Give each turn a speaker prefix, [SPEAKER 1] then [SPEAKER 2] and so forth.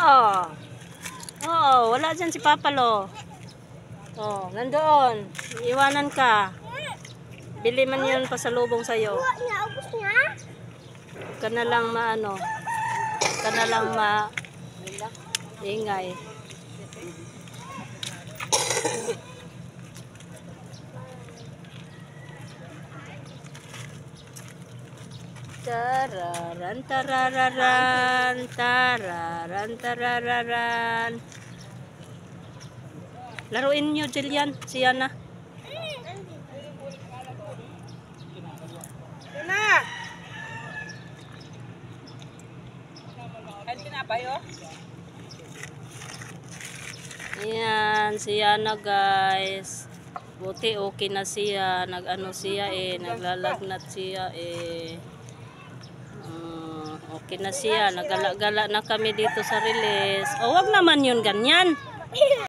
[SPEAKER 1] Oh. Oh, wala dyan si Papa Lo. Oh, nandoon. Iwanan ka. Bili man yun pasalubong sa'yo.
[SPEAKER 2] Naubos niya?
[SPEAKER 1] Ka na lang maano. Ka na lang ingay. Tararan, tarararan, tararan, tarararan. Laruin nyo, Jillian. Si Yana.
[SPEAKER 2] Na!
[SPEAKER 3] Ay, tinapay, oh.
[SPEAKER 1] Ayan, si Yana guys. Buti okay na siya. Nag-ano siya naglalagnat siya okay na siya. Nagala-gala na kami dito sa release. O, wag naman yun ganyan.